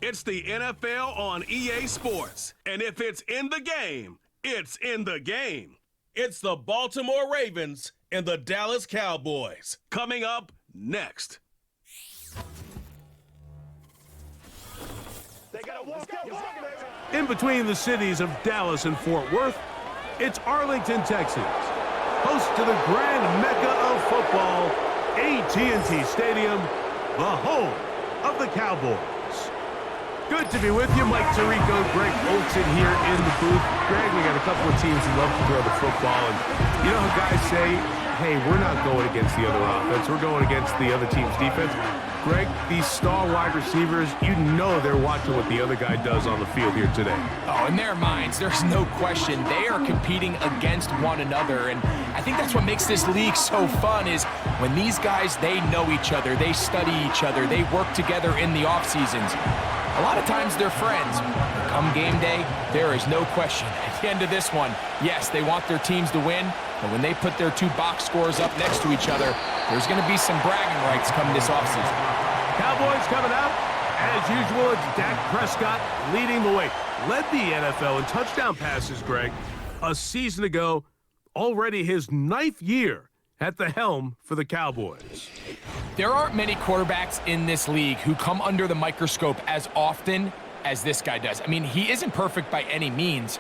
It's the NFL on EA Sports. And if it's in the game, it's in the game. It's the Baltimore Ravens and the Dallas Cowboys. Coming up next. In between the cities of Dallas and Fort Worth, it's Arlington, Texas. Host to the grand mecca of football, AT&T Stadium, the home of the Cowboys. Good to be with you, Mike Tirico, Greg Olson here in the booth. Greg, we got a couple of teams who love to throw the football, and you know how guys say, hey, we're not going against the other offense, we're going against the other team's defense. Greg, these star wide receivers, you know they're watching what the other guy does on the field here today. Oh, in their minds, there's no question. They are competing against one another, and I think that's what makes this league so fun is when these guys, they know each other, they study each other, they work together in the off seasons. A lot of times they're friends. Come game day, there is no question. At the end of this one, yes, they want their teams to win, but when they put their two box scores up next to each other, there's going to be some bragging rights coming this offseason. Cowboys coming out. As usual, it's Dak Prescott leading the way. Led the NFL in touchdown passes, Greg, a season ago, already his 9th year at the helm for the Cowboys. There aren't many quarterbacks in this league who come under the microscope as often as this guy does. I mean, he isn't perfect by any means,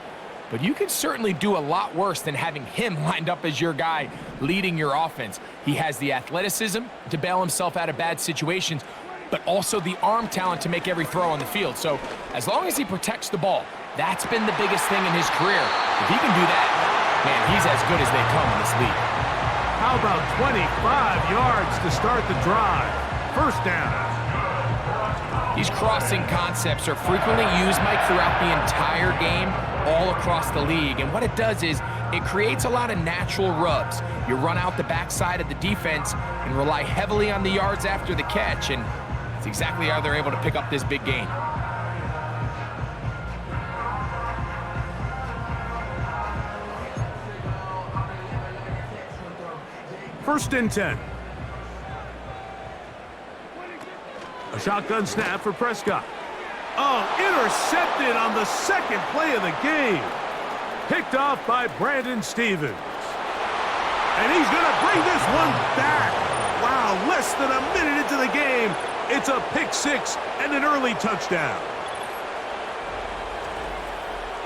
but you can certainly do a lot worse than having him lined up as your guy leading your offense. He has the athleticism to bail himself out of bad situations, but also the arm talent to make every throw on the field. So as long as he protects the ball, that's been the biggest thing in his career. If he can do that, man, he's as good as they come in this league. How about 25 yards to start the drive? First down. These crossing concepts are frequently used, Mike, throughout the entire game, all across the league. And what it does is it creates a lot of natural rubs. You run out the backside of the defense and rely heavily on the yards after the catch. And it's exactly how they're able to pick up this big gain. First and 10. A shotgun snap for Prescott. Oh, intercepted on the second play of the game. Picked off by Brandon Stevens. And he's going to bring this one back. Wow, less than a minute into the game. It's a pick six and an early touchdown.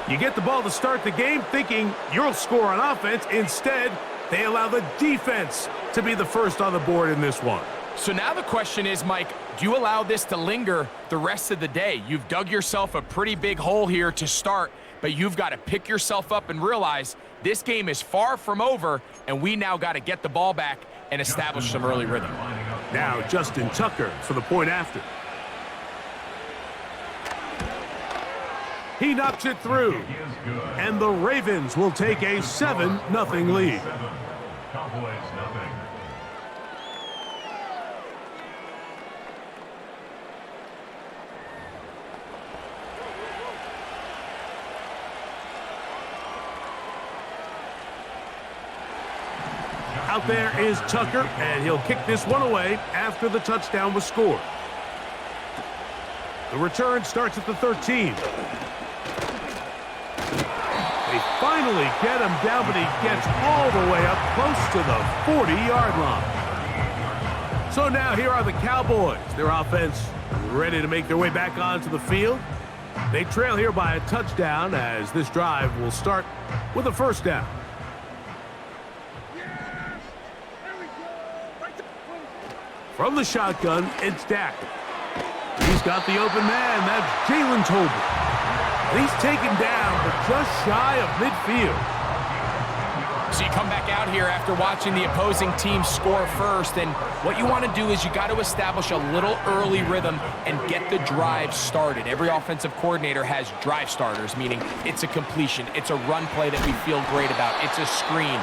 You get the ball to start the game thinking you'll score on offense. Instead, they allow the defense to be the first on the board in this one. So now the question is, Mike, do you allow this to linger the rest of the day? You've dug yourself a pretty big hole here to start, but you've got to pick yourself up and realize this game is far from over, and we now got to get the ball back and establish some early rhythm. Now Justin Tucker for the point after. He knocks it through, and the Ravens will take a 7-0 lead. Out there is Tucker, and he'll kick this one away after the touchdown was scored. The return starts at the 13. They finally get him down, but he gets all the way up close to the 40-yard line. So now here are the Cowboys. Their offense ready to make their way back onto the field. They trail here by a touchdown as this drive will start with a first down. From the shotgun, it's Dak. He's got the open man. That's Jalen Tolbert. He's taken down, but just shy of midfield. So you come back out here after watching the opposing team score first, and what you want to do is you got to establish a little early rhythm and get the drive started. Every offensive coordinator has drive starters, meaning it's a completion, it's a run play that we feel great about, it's a screen.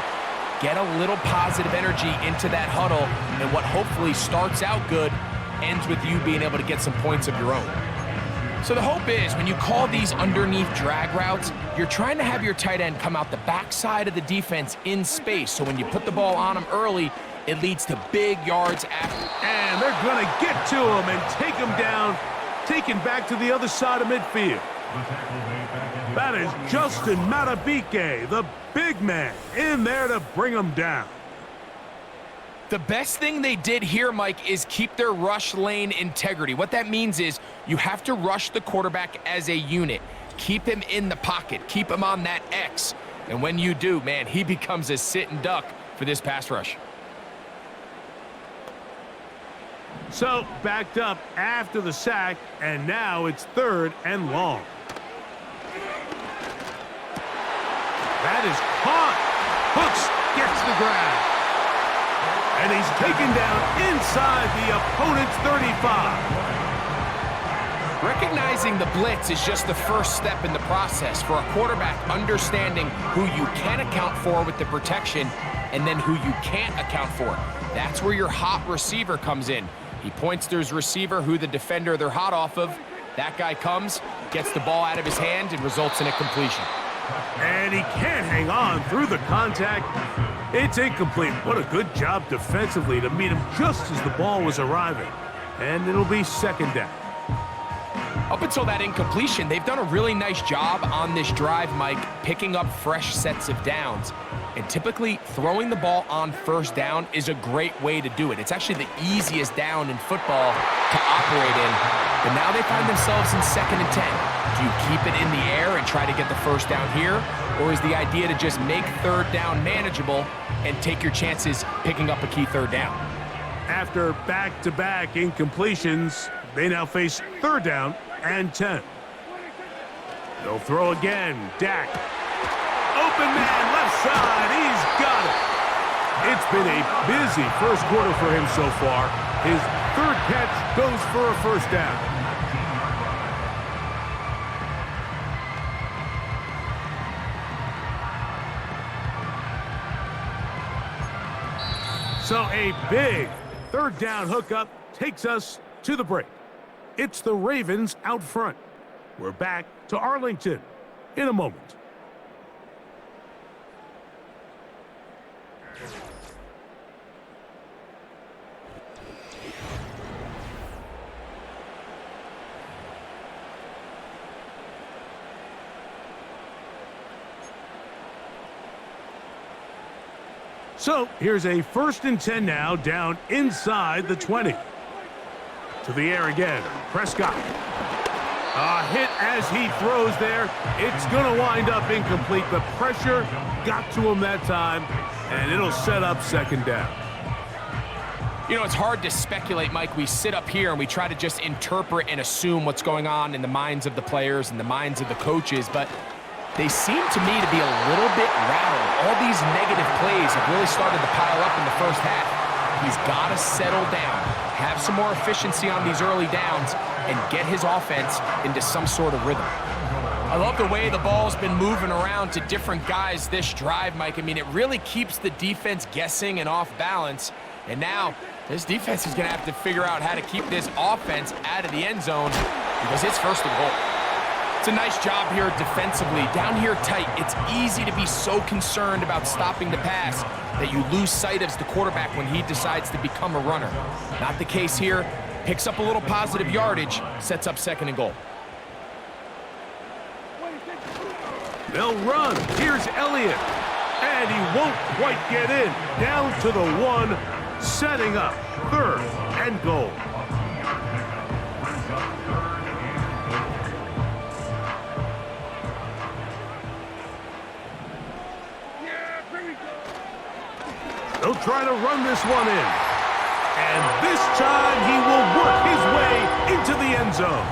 Get a little positive energy into that huddle, and what hopefully starts out good ends with you being able to get some points of your own. So the hope is when you call these underneath drag routes, you're trying to have your tight end come out the backside of the defense in space. So when you put the ball on him early, it leads to big yards after. And they're going to get to him and take him down taken back to the other side of midfield. That is Justin Matabike, the big man, in there to bring him down. The best thing they did here, Mike, is keep their rush lane integrity. What that means is you have to rush the quarterback as a unit. Keep him in the pocket. Keep him on that X. And when you do, man, he becomes a sitting duck for this pass rush. So, backed up after the sack, and now it's 3rd and long. That is caught. Hooks gets the grab. And he's taken down inside the opponent's 35. Recognizing the blitz is just the first step in the process for a quarterback, understanding who you can account for with the protection and then who you can't account for. That's where your hot receiver comes in. He points to his receiver, who the defender they're hot off of. That guy comes, gets the ball out of his hand, and results in a completion. And he can't hang on through the contact. It's incomplete. What a good job defensively to meet him just as the ball was arriving. And it'll be 2nd down. Up until that incompletion, they've done a really nice job on this drive, Mike, picking up fresh sets of downs. And typically, throwing the ball on 1st down is a great way to do it. It's actually the easiest down in football to operate in. But now they find themselves in 2nd and 10. Do you keep it in the air and try to get the 1st down here? Or is the idea to just make 3rd down manageable and take your chances picking up a key 3rd down? After back-to-back incompletions, they now face 3rd down and 10. They'll throw again. Dak. Open man, left side. He's got it. It's been a busy 1st quarter for him so far. His 3rd catch goes for a 1st down. So a big 3rd down hookup takes us to the break. It's the Ravens out front. We're back to Arlington in a moment. So here's a 1st and 10 now, down inside the 20. To the air again, Prescott. A hit as he throws there. It's going to wind up incomplete. The pressure got to him that time, and it'll set up 2nd down. You know, it's hard to speculate, Mike. We sit up here and we try to just interpret and assume what's going on in the minds of the players and the minds of the coaches, but they seem to me to be a little bit rattled. All these negative plays have really started to pile up in the 1st half. He's got to settle down, have some more efficiency on these early downs, and get his offense into some sort of rhythm. I love the way the ball's been moving around to different guys this drive, Mike. I mean, it really keeps the defense guessing and off balance. And now, this defense is going to have to figure out how to keep this offense out of the end zone because it's 1st and goal. It's a nice job here defensively. Down here tight, it's easy to be so concerned about stopping the pass that you lose sight of the quarterback when he decides to become a runner. Not the case here. Picks up a little positive yardage, sets up 2nd and goal. They'll run. Here's Elliott. And he won't quite get in. Down to the 1, setting up 3rd and goal. They'll try to run this one in. And this time he will work his way into the end zone.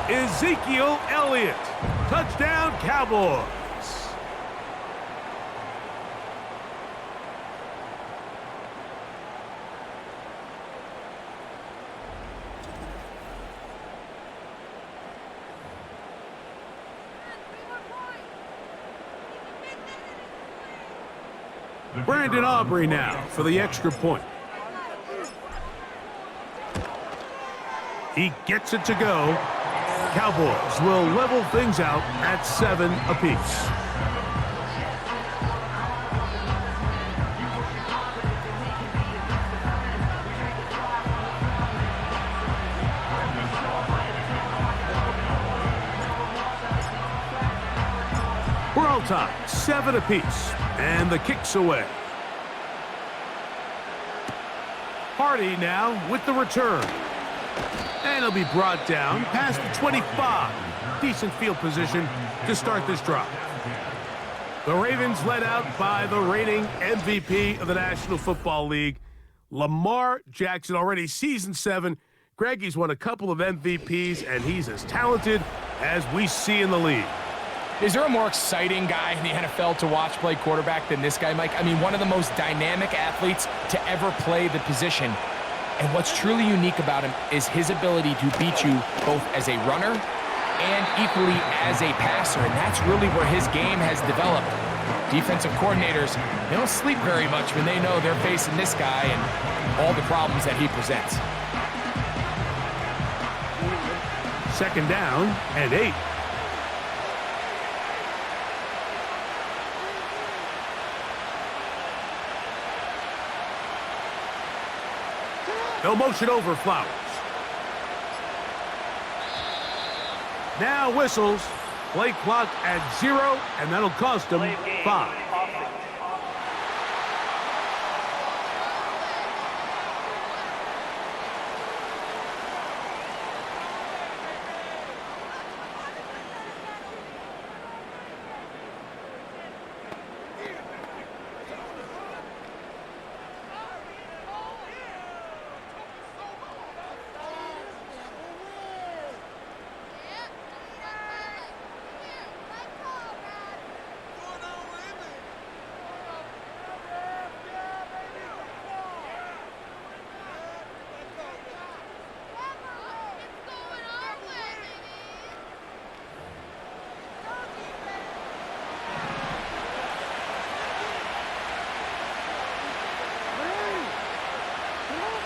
Ezekiel Elliott. Touchdown, Cowboys. Brandon Aubrey now for the extra point. He gets it to go. Cowboys will level things out at 7 apiece. tie, 7 apiece, and the kick's away. Hardy now with the return. And he'll be brought down past the 25. Decent field position to start this drive. The Ravens led out by the reigning MVP of the National Football League, Lamar Jackson, already season 7. Greg, he's won a couple of MVPs, and he's as talented as we see in the league. Is there a more exciting guy in the NFL to watch play quarterback than this guy, Mike? I mean, one of the most dynamic athletes to ever play the position. And what's truly unique about him is his ability to beat you both as a runner and equally as a passer. And that's really where his game has developed. Defensive coordinators, they don't sleep very much when they know they're facing this guy and all the problems that he presents. 2nd down and 8. They'll motion over Flowers. Now whistles. Play clock at 0, and that'll cost them 5.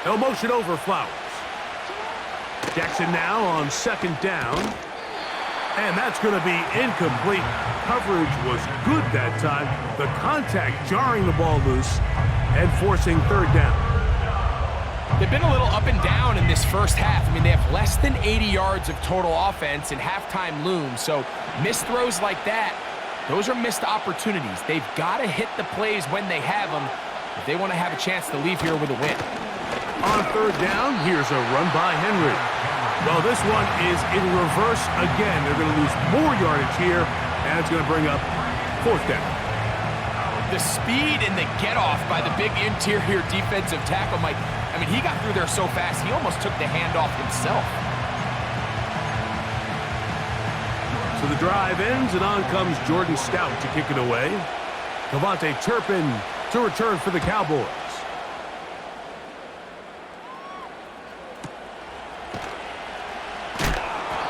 They'll motion over Flowers. Jackson now on 2nd down. And that's going to be incomplete. Coverage was good that time. The contact jarring the ball loose and forcing 3rd down. They've been a little up and down in this first half. I mean, they have less than 80 yards of total offense and halftime looms. So missed throws like that, those are missed opportunities. They've got to hit the plays when they have them if they want to have a chance to leave here with a win. On 3rd down, here's a run by Henry. Well, this one is in reverse again. They're going to lose more yardage here, and it's going to bring up 4th down. The speed and the get-off by the big interior defensive tackle, Mike. I mean, he got through there so fast, he almost took the handoff himself. So the drive ends, and on comes Jordan Stout to kick it away. Devontae Turpin to return for the Cowboys.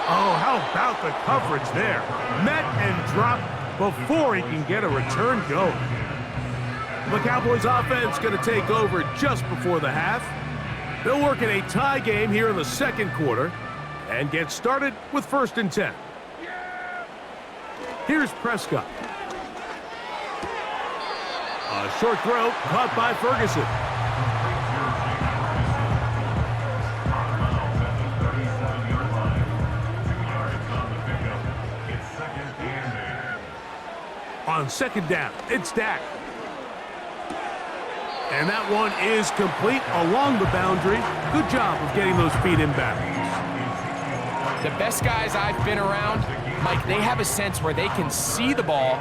Oh, how about the coverage there? Met and dropped before he can get a return going. The Cowboys offense going to take over just before the half. They'll work in a tie game here in the 2nd quarter and get started with 1st and 10. Here's Prescott. A short throw caught by Ferguson. On 2nd down, it's Dak. And that one is complete along the boundary. Good job of getting those feet in bounds. The best guys I've been around, Mike, they have a sense where they can see the ball,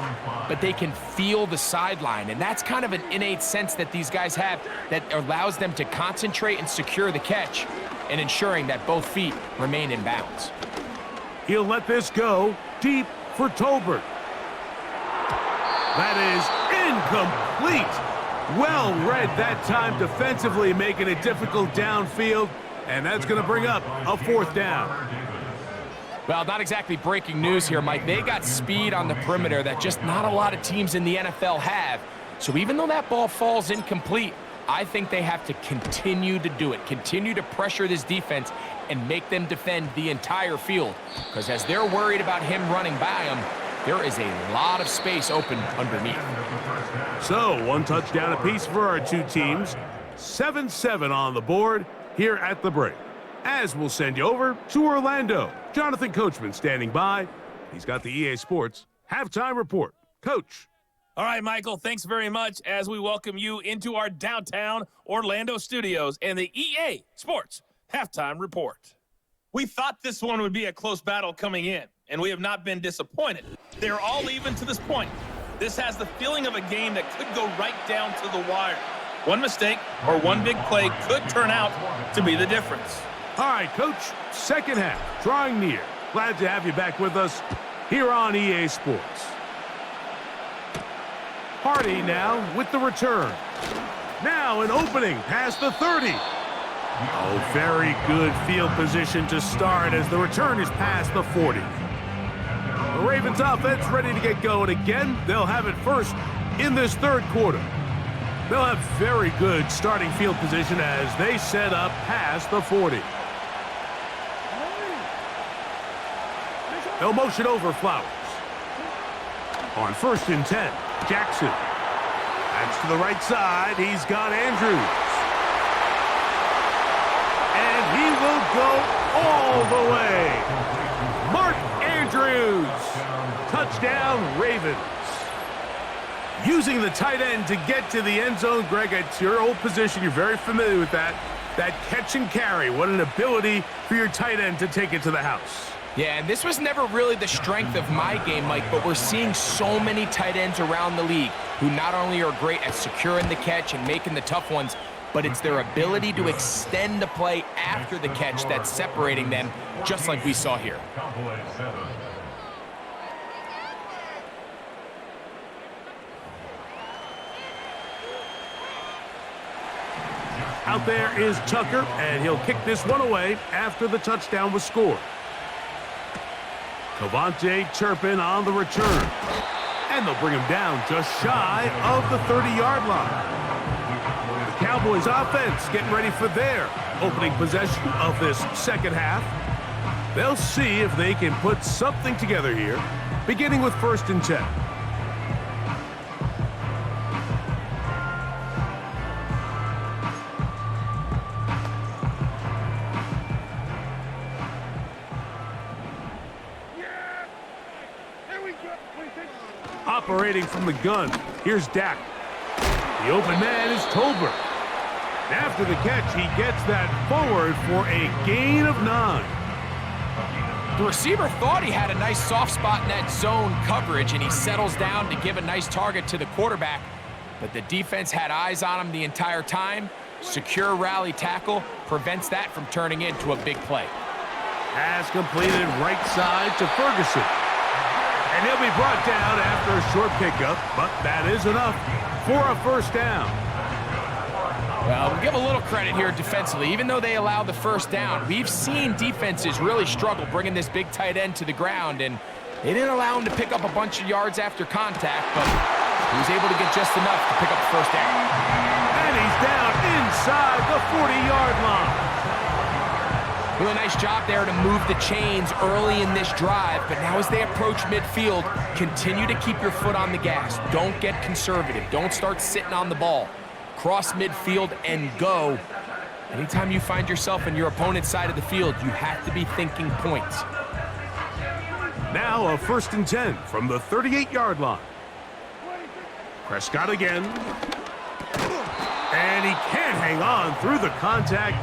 but they can feel the sideline. And that's kind of an innate sense that these guys have that allows them to concentrate and secure the catch and ensuring that both feet remain in bounds. He'll let this go deep for Tolbert. That is incomplete. Well read that time defensively, making it difficult downfield, and that's going to bring up a 4th down. Well, not exactly breaking news here, Mike. They got speed on the perimeter that just not a lot of teams in the NFL have. So even though that ball falls incomplete, I think they have to continue to do it, continue to pressure this defense and make them defend the entire field. Because as they're worried about him running by them, there is a lot of space open underneath. So, 1 touchdown apiece for our 2 teams. 7-7 on the board here at the break. As we'll send you over to Orlando. Jonathan Coachman standing by. He's got the EA Sports halftime report Coach. All right, Michael, thanks very much as we welcome you into our downtown Orlando studios and the EA Sports Halftime Report. We thought this one would be a close battle coming in, and we have not been disappointed. They're all even to this point. This has the feeling of a game that could go right down to the wire. One mistake or one big play could turn out to be the difference. All right, Coach, second half, drawing near. Glad to have you back with us here on EA Sports. Hardy now with the return. Now an opening past the 30. Oh, very good field position to start as the return is past the 40. The Ravens offense ready to get going again. They'll have it first in this third quarter. They'll have very good starting field position as they set up past the 40. They'll motion over Flowers. On 1st and 10, Jackson. That's to the right side. He's got Andrews. And he will go all the way. Mark Andrews. Touchdown, Ravens. Using the tight end to get to the end zone, Greg, it's your old position. You're very familiar with that. That catch and carry. What an ability for your tight end to take it to the house. Yeah, and this was never really the strength of my game, Mike, but we're seeing so many tight ends around the league who not only are great at securing the catch and making the tough ones, but it's their ability to extend the play after the catch that's separating them, just like we saw here. Out there is Tucker, and he'll kick this one away after the touchdown was scored. Cavante Turpin on the return. And they'll bring him down just shy of the 30-yard line. The Cowboys offense getting ready for their opening possession of this second half. They'll see if they can put something together here, beginning with 1st and 10. Operating from the gun, here's Dak. The open man is Tolbert. After the catch, he gets that forward for a gain of 9. The receiver thought he had a nice soft spot in that zone coverage, and he settles down to give a nice target to the quarterback. But the defense had eyes on him the entire time. Secure rally tackle prevents that from turning into a big play. Pass completed right side to Ferguson. And he'll be brought down after a short pickup, but that is enough for a first down. Well, we'll give a little credit here defensively. Even though they allowed the first down, we've seen defenses really struggle bringing this big tight end to the ground, and they didn't allow him to pick up a bunch of yards after contact, but he was able to get just enough to pick up the first down. And he's down inside the 40-yard line. Really nice job there to move the chains early in this drive, but now as they approach midfield, continue to keep your foot on the gas. Don't get conservative. Don't start sitting on the ball. Cross midfield and go. Anytime you find yourself on your opponent's side of the field, you have to be thinking points. Now a 1st and 10 from the 38-yard line. Prescott again. And he can't hang on through the contact.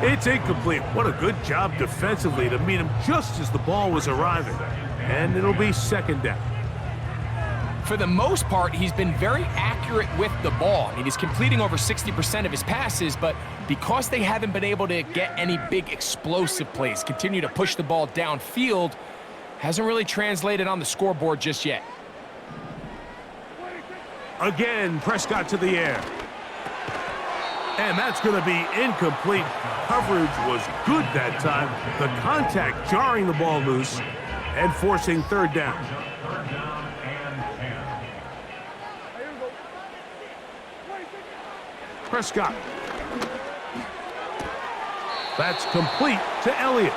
It's incomplete. What a good job defensively to meet him just as the ball was arriving. And it'll be 2nd down. For the most part, he's been very accurate with the ball. I mean, he's completing over 60% of his passes, but because they haven't been able to get any big explosive plays, continue to push the ball downfield, hasn't really translated on the scoreboard just yet. Again, Prescott to the air. And that's going to be incomplete. Coverage was good that time. The contact jarring the ball loose and forcing 3rd down. Prescott. That's complete to Elliott.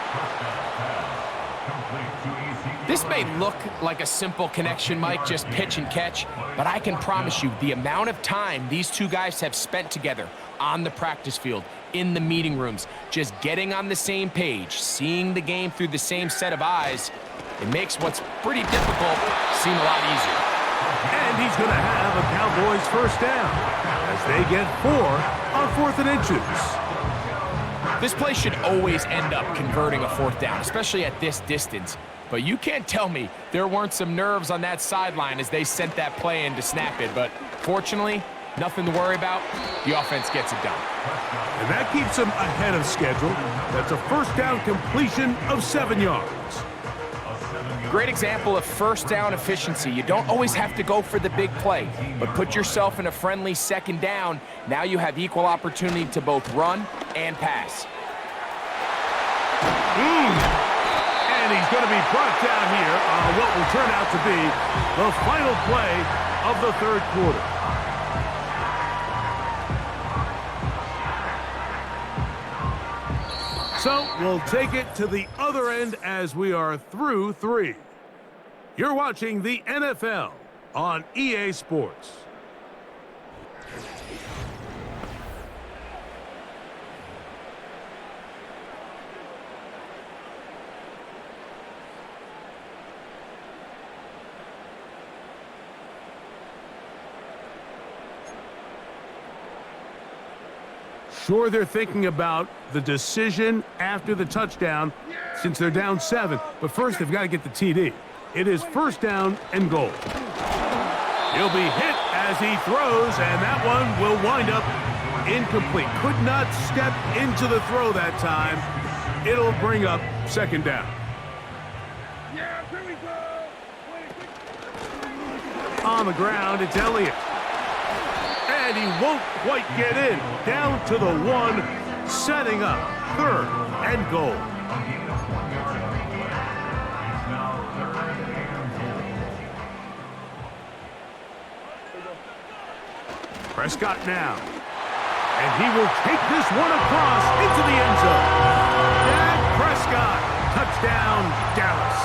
This may look like a simple connection, Mike, just pitch and catch, but I can promise you the amount of time these two guys have spent together on the practice field, in the meeting rooms, just getting on the same page, seeing the game through the same set of eyes, it makes what's pretty difficult seem a lot easier. And he's going to have a Cowboys first down as they get 4 on 4th and inches. This play should always end up converting a 4th down, especially at this distance. But you can't tell me there weren't some nerves on that sideline as they sent that play in to snap it. But fortunately, nothing to worry about. The offense gets it done. And that keeps them ahead of schedule. That's a first down completion of 7 yards. Great example of first down efficiency. You don't always have to go for the big play, but put yourself in a friendly second down. Now you have equal opportunity to both run and pass. And he's going to be brought down here on what will turn out to be the final play of the 3rd quarter. So we'll take it to the other end as we are through 3. You're watching the NFL on EA Sports. Sure, they're thinking about the decision after the touchdown since they're down 7. But first, they've got to get the TD. It is first down and goal. He'll be hit as he throws, and that one will wind up incomplete. Could not step into the throw that time. It'll bring up second down. On the ground, it's Elliott. And he won't quite get in. Down to the 1, setting up 3rd and goal. Prescott now. And he will take this one across into the end zone. And Prescott, touchdown, Dallas.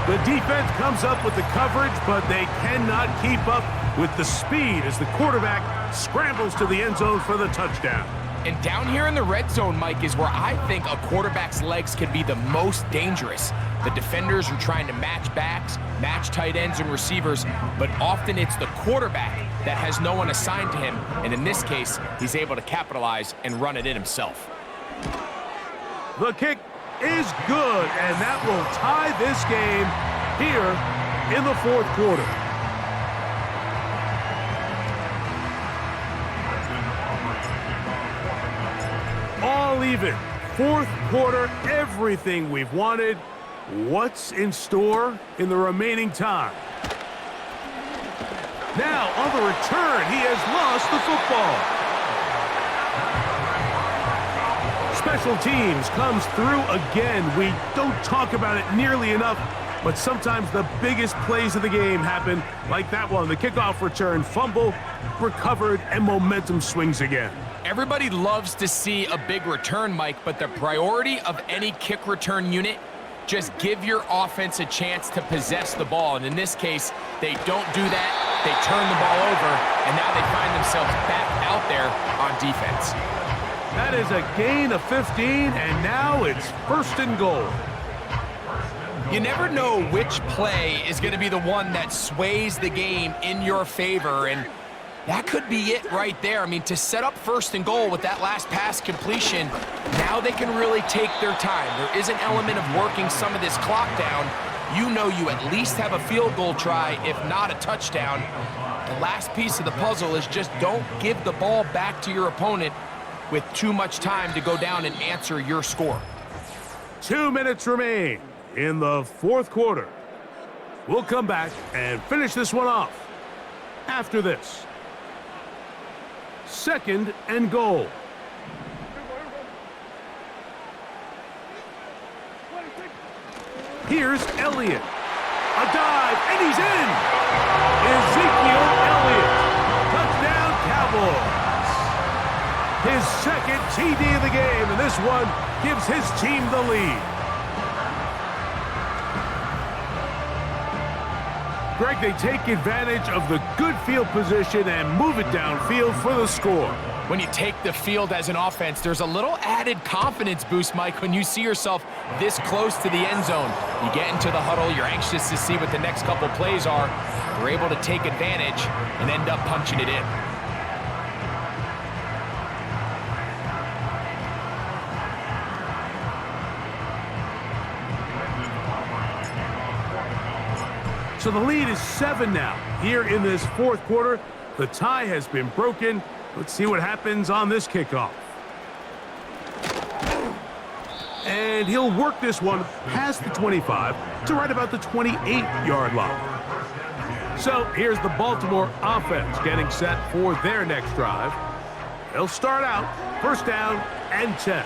The defense comes up with the coverage, but they cannot keep up with the speed as the quarterback scrambles to the end zone for the touchdown. And down here in the red zone, Mike, is where I think a quarterback's legs can be the most dangerous. The defenders are trying to match backs, match tight ends and receivers, but often it's the quarterback that has no one assigned to him, and in this case, he's able to capitalize and run it in himself. The kick is good, and that will tie this game here in the 4th quarter. All even. 4th quarter, everything we've wanted. What's in store in the remaining time? Now, on the return, he has lost the football. Special teams comes through again. We don't talk about it nearly enough, but sometimes the biggest plays of the game happen like that one. The kickoff return, fumble, recovered, and momentum swings again. Everybody loves to see a big return, Mike, but the priority of any kick return unit, just give your offense a chance to possess the ball. And in this case, they don't do that. They turn the ball over, and now they find themselves back out there on defense. That is a gain of 15, and now it's first and goal. You never know which play is going to be the one that sways the game in your favor, and that could be it right there. I mean, to set up first and goal with that last pass completion, now they can really take their time. There is an element of working some of this clock down. You know you at least have a field goal try, if not a touchdown. The last piece of the puzzle is just don't give the ball back to your opponent with too much time to go down and answer your score. 2 minutes remain in the 4th quarter. We'll come back and finish this one off after this. Second and goal. Here's Elliott. A dive, and he's in! Ezekiel Elliott. Touchdown, Cowboys. His second TD of the game, and this one gives his team the lead. Greg, they take advantage of the good field position and move it downfield for the score. When you take the field as an offense, there's a little added confidence boost, Mike, when you see yourself this close to the end zone. You get into the huddle, you're anxious to see what the next couple plays are. You're able to take advantage and end up punching it in. So the lead is 7 now. Here in this fourth quarter, the tie has been broken. Let's see what happens on this kickoff. And he'll work this one past the 25 to right about the 28-yard line. So here's the Baltimore offense getting set for their next drive. They'll start out first down and 10.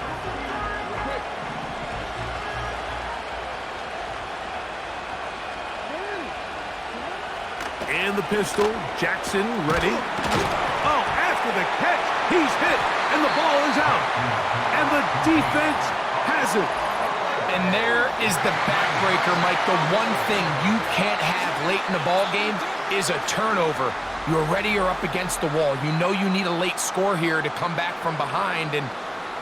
And the pistol, Jackson ready. Oh, after the catch, he's hit, and the ball is out. And the defense has it. And there is the backbreaker, Mike. The one thing you can't have late in the ball game is a turnover. You're ready, you're up against the wall. You know you need a late score here to come back from behind, and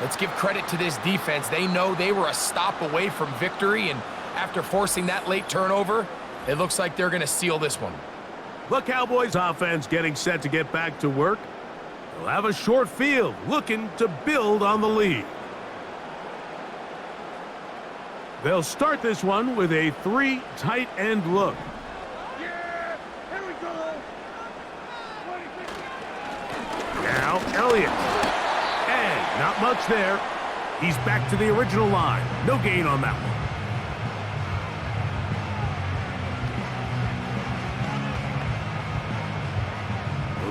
let's give credit to this defense. They know they were a stop away from victory, and after forcing that late turnover, it looks like they're going to seal this one. The Cowboys offense getting set to get back to work. They'll have a short field, looking to build on the lead. They'll start this one with a 3 tight end look. Yeah, here we go. Now Elliott. And not much there. He's back to the original line. No gain on that one.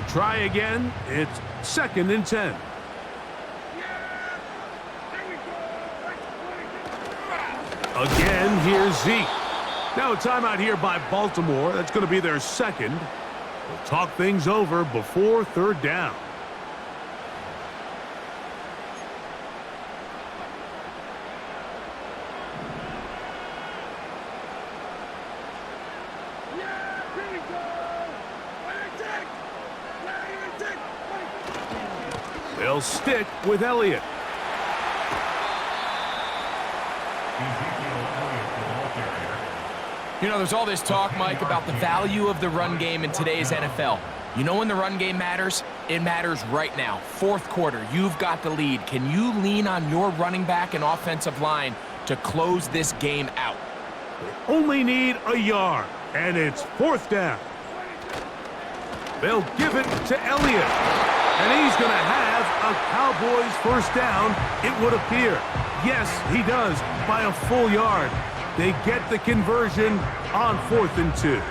Try again. It's 2nd and 10. Again, here's Zeke. Now a timeout here by Baltimore. That's going to be their second. We'll talk things over before third down. They'll stick with Elliott. You know, there's all this talk, Mike, about the value of the run game in today's NFL. You know when the run game matters? It matters right now. Fourth quarter, you've got the lead. Can you lean on your running back and offensive line to close this game out? They only need a yard, and it's 4th down. They'll give it to Elliott. And he's going to have a Cowboys first down, it would appear. Yes, he does, by a full yard. They get the conversion on 4th and 2.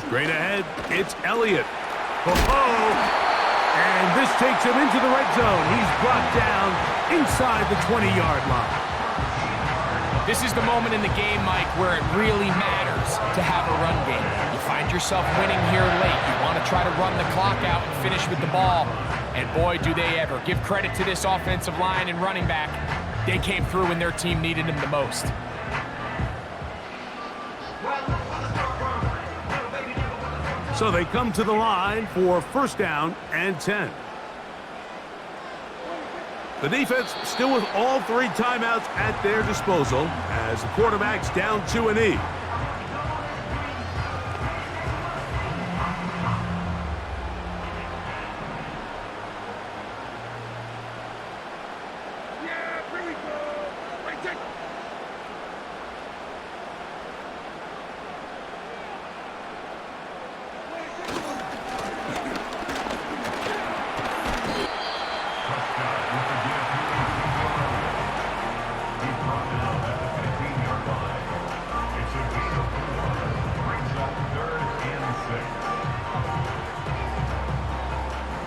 Straight ahead, it's Elliott. Oh, and this takes him into the red zone. He's brought down inside the 20-yard line. This is the moment in the game, Mike, where it really matters to have a run game. You find yourself winning here late. You want to try to run the clock out and finish with the ball. And boy, do they ever. Give credit to this offensive line and running back. They came through when their team needed them the most. So they come to the line for first down and 10. The defense still with all 3 timeouts at their disposal as the quarterback's down to an E.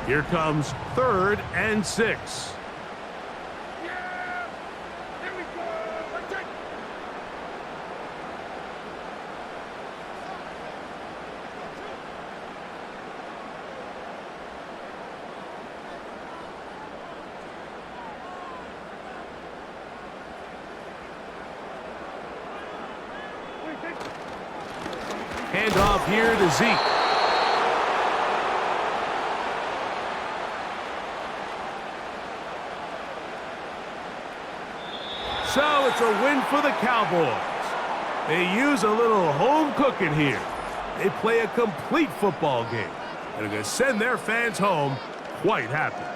Here comes 3rd and 6. Hand off here to Zeke. So it's a win for the Cowboys. They use a little home cooking here. They play a complete football game and are going to send their fans home quite happy.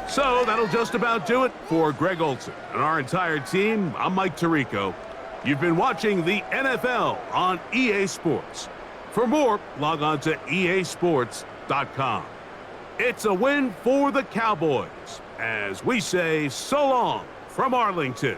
So that'll just about do it for Greg Olson and our entire team. I'm Mike Tirico. You've been watching the NFL on EA Sports. For more, log on to easports.com. It's a win for the Cowboys, as we say so long from Arlington.